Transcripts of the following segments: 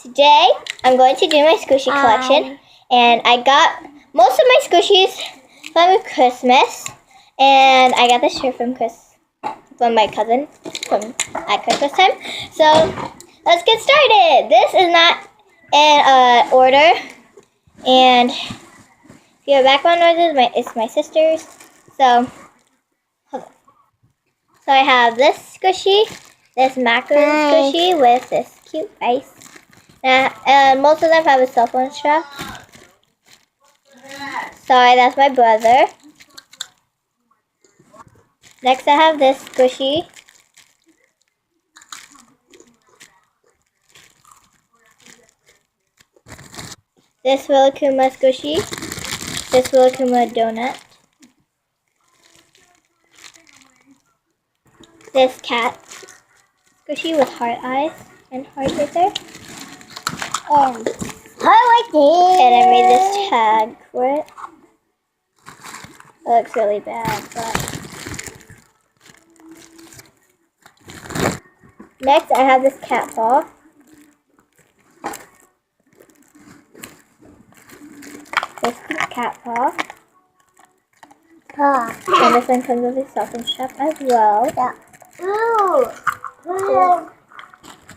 Today, I'm going to do my squishy collection, and I got most of my squishies from Christmas, and I got this shirt from my cousin at Christmas time. So let's get started. This is not in order, and if you have background noises, it's my sister's. So hold on. So I have this squishy, this macaron squishy with this cute ice. And most of them have a cell phone strap. Sorry, that's my brother. Next I have this squishy. This Rilakkuma squishy. This Rilakkuma donut. This cat squishy with heart eyes and heart right there. And I like it. And I made this tag for it. It looks really bad, but next I have this cat paw. This cat paw. And this one comes with a cell phone strap as well. Yeah. Ooh.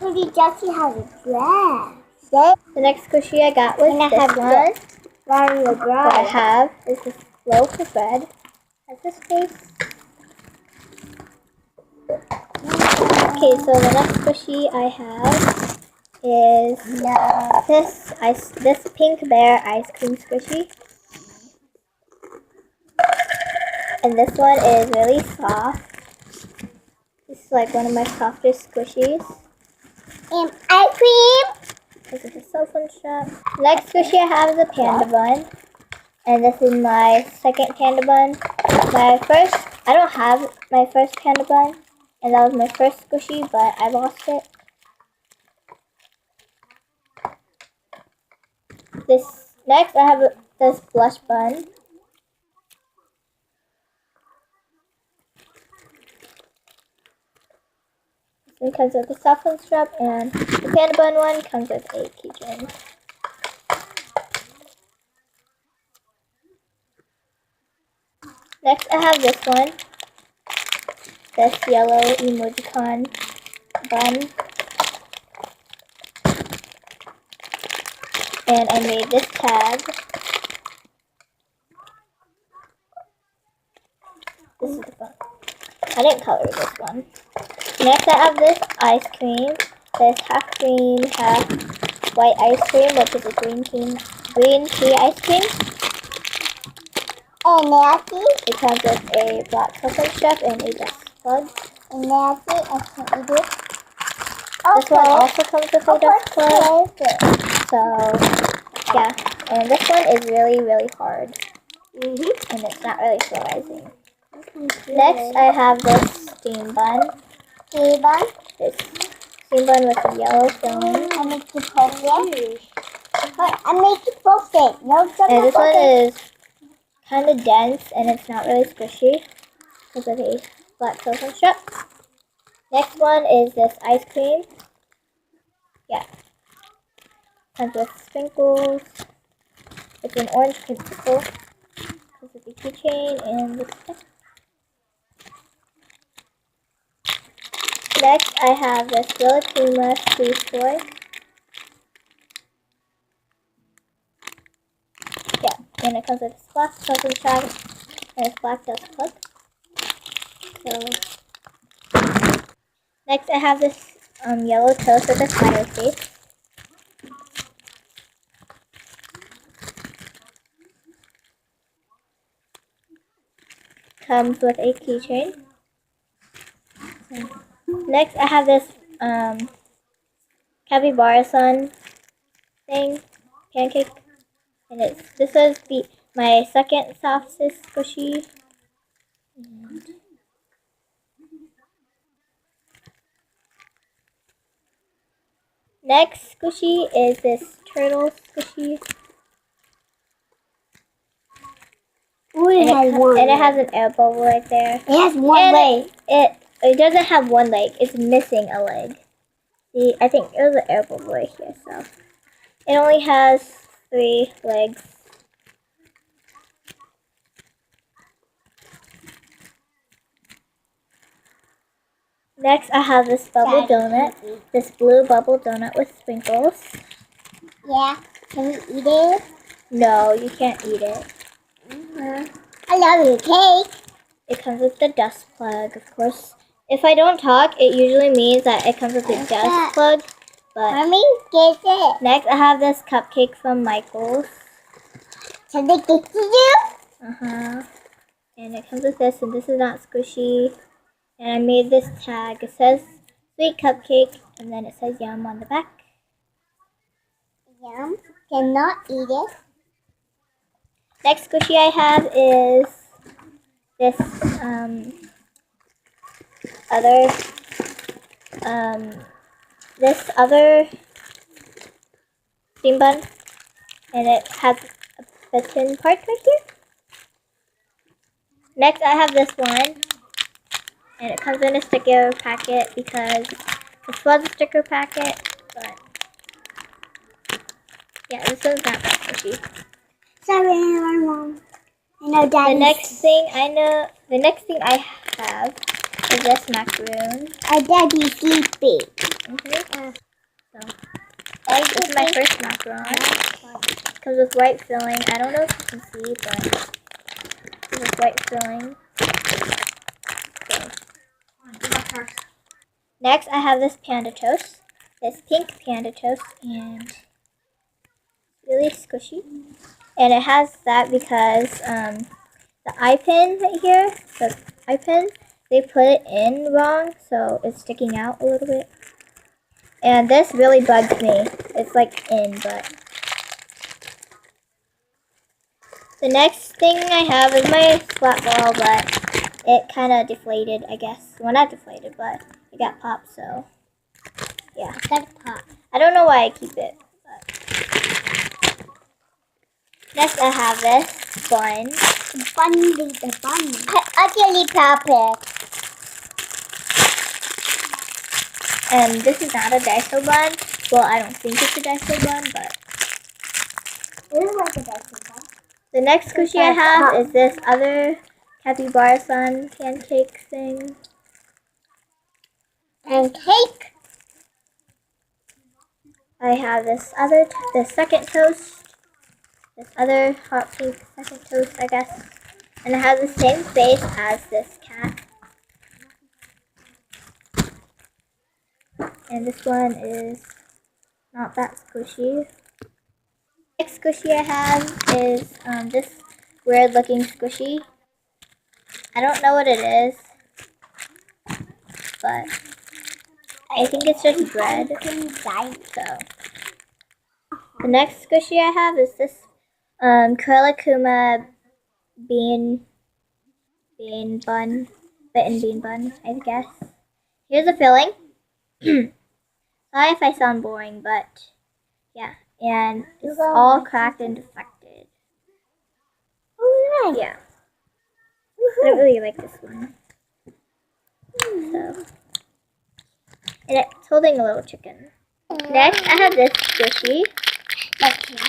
Maybe Jessie has a dress. The next squishy I got was this one. What I have is this loaf of bread. Has this face. Okay, so the next squishy I have is this pink bear ice cream squishy. And this one is really soft. This is like one of my softest squishies. And ice cream. This is a cell phone strap. Next squishy I have is a panda bun. And this is my second panda bun. I don't have my first panda bun. And that was my first squishy, but I lost it. Next I have this blush bun. It comes with a cell phone strap, and the panda bun one comes with a keychain. Next, I have this one, this yellow emojicon bun, and I made this tag. This is the bun. I didn't color this one. Next, I have this ice cream. This half cream, half white ice cream, which is a green tea ice cream. And Nancy. It comes with a black coconut strap and a dust plug. And Nancy, I can eat it. This one also comes with a dust plug. So, yeah. And this one is really, really hard. And it's not really polarizing. Next, I have this steam bun. Steam bun? This steam bun with a yellow filling. I make it perfect. I make it perfect. No, and this one is kind of dense and it's not really squishy because of a black coconut strap. Next one is this ice cream. Yeah. Comes with sprinkles. It's an orange creamsicle. This is the keychain and this stuff. Next, I have this Rilakkuma squeeze toy. Yeah, and it comes with this black coconut strap and this black dust plug. So, next I have this yellow toast with a smiley face. Comes with a keychain. Next I have this capybara sun thing, pancake. And this was my second softest squishy. Next squishy is this turtle squishy. Ooh, and it has an air bubble right there. It has one leg. It doesn't have one leg. It's missing a leg. See, I think it was an air bubble right here, so it only has 3 legs. Next, I have this bubble donut, this blue bubble donut with sprinkles. Yeah. Can we eat it? No, you can't eat it. I love your cake. It comes with the dust plug, of course. If I don't talk, it usually means that it comes with a dust plug. But Mommy, get it. next, I have this cupcake from Michael's. So they get to you? Uh-huh. And it comes with this, and this is not squishy. And I made this tag. It says sweet cupcake, and then it says yum on the back. Yum. Cannot eat it. Next squishy I have is this other steam bun, and it has a button part right here. Next I have this one, and it comes in a sticker packet because this was a sticker packet, but yeah, this one's not that squishy. Sorry, Mom. I know Daddy. The next thing I have is this macaroon. Daddy's sleeping. So this is my first macaron. It comes with white filling. I don't know if you can see, but it comes with white filling. So. Next, I have this panda toast. This pink panda toast, and it's really squishy. And it has that because the eye pin right here, the eye pin, they put it in wrong, so it's sticking out a little bit. And this really bugs me. It's like in, but the next thing I have is my splat ball, but it kind of deflated, I guess. Well, not deflated, but it got popped, so yeah. It's got a pop. I don't know why I keep it. But. Next, I have this bun. The bun. I actually pop it. And this is not a Daiso bun. Well, I don't think it's a Daiso bun, but It is like a Daiso bun. the next squishy I have is this other capybara-san pancake thing. And cake. I have this second toast. This other hot pink second toast, I guess. And it has the same face as this cat. And this one is not that squishy. Next squishy I have is this weird looking squishy. I don't know what it is, but I think it's just bread. So the next squishy I have is this Kurlakuma bean bun, bitten bean bun, I guess. Here's the filling. Sorry if I sound boring, but yeah, and it's all cracked and defected. Oh, nice. Yeah, I don't really like this one. So, and it's holding a little chicken. Next, I have this squishy,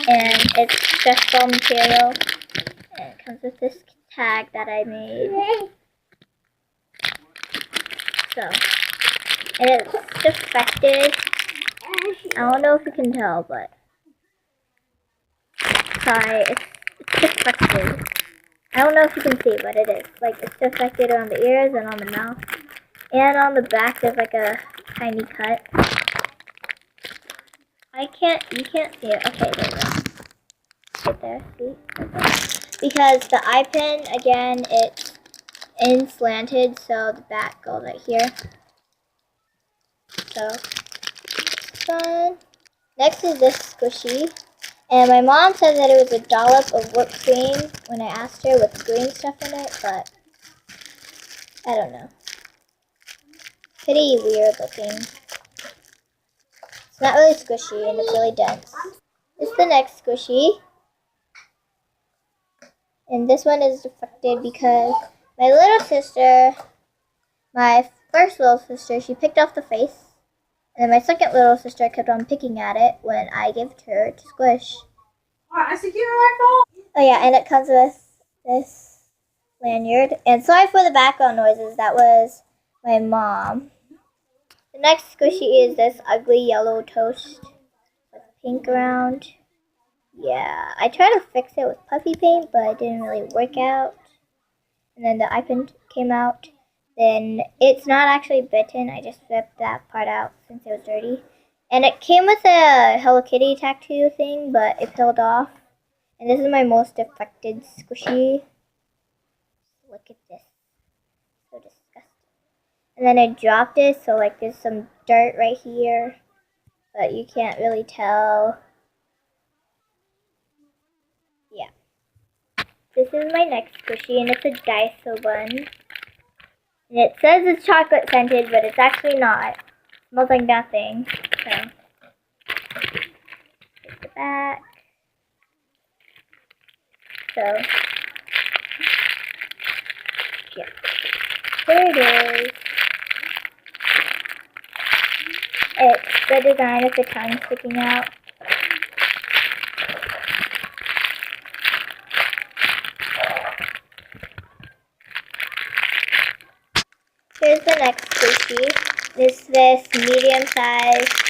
and it's just ball material, and it comes with this tag that I made. So, and it's defected. I don't know if you can tell, but sorry, it's defected. I don't know if you can see, but it is. Like, it's defected around the ears and on the mouth. And on the back, there's like a tiny cut. You can't see it. Okay, there you go. Right there, see? Because the eye pin, again, it's in slanted, so the back goes right here. So, fun. Next is this squishy. And my mom said that it was a dollop of whipped cream when I asked her with green stuff in it, but I don't know. Pretty weird looking. It's not really squishy and it's really dense. This is the next squishy. And this one is defected because my little sister, my first little sister, she picked off the face. And then my second little sister kept on picking at it when I gave her to squish. I secure my phone. Oh yeah, and it comes with this lanyard. And sorry for the background noises, that was my mom. The next squishy is this ugly yellow toast with pink around. Yeah, I tried to fix it with puffy paint, but it didn't really work out. And then the eye print came out. Then it's not actually bitten, I just ripped that part out since it was dirty. And it came with a Hello Kitty tattoo thing, but it peeled off. And this is my most affected squishy. Look at this. So disgusting. And then I dropped it, so like there's some dirt right here, but you can't really tell. Yeah. This is my next squishy, and it's a Daiso bun. And it says it's chocolate scented, but it's actually not. It smells like nothing. So, take it back. So, yeah. Here it is. It's the design of the tongue sticking out. Here's the next squishy. This medium-sized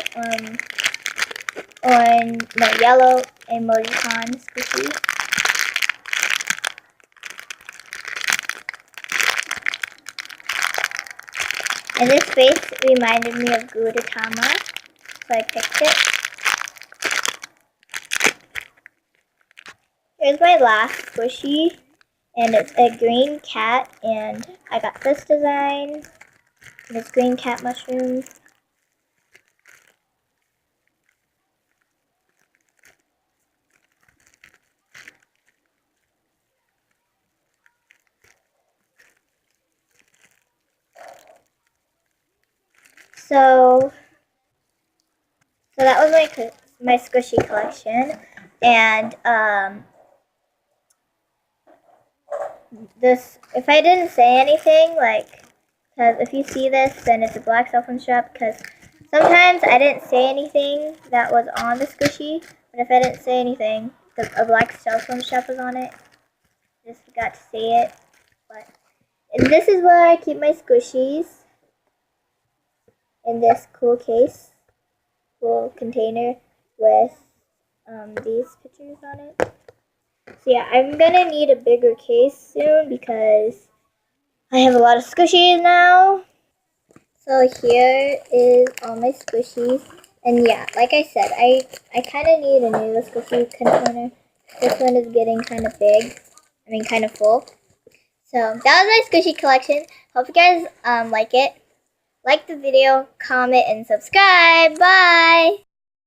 yellow emoticon squishy. And this face reminded me of Gudetama, so I picked it. Here's my last squishy, and it's a green cat, and I got this design, and it's green cat mushrooms. So that was my squishy collection, and this, if I didn't say anything, like, because if you see this, then it's a black cell phone strap, because sometimes I didn't say anything that was on the squishy, but if I didn't say anything, because a black cell phone strap was on it, I just forgot to say it. But and this is where I keep my squishies, in this cool case, cool container with these pictures on it. So yeah, I'm gonna need a bigger case soon because I have a lot of squishies now. So here is all my squishies. And yeah, like I said, I kind of need a new squishy container. This one is getting kind of big. I mean, kind of full. So that was my squishy collection. Hope you guys like it. Like the video, comment, and subscribe. Bye!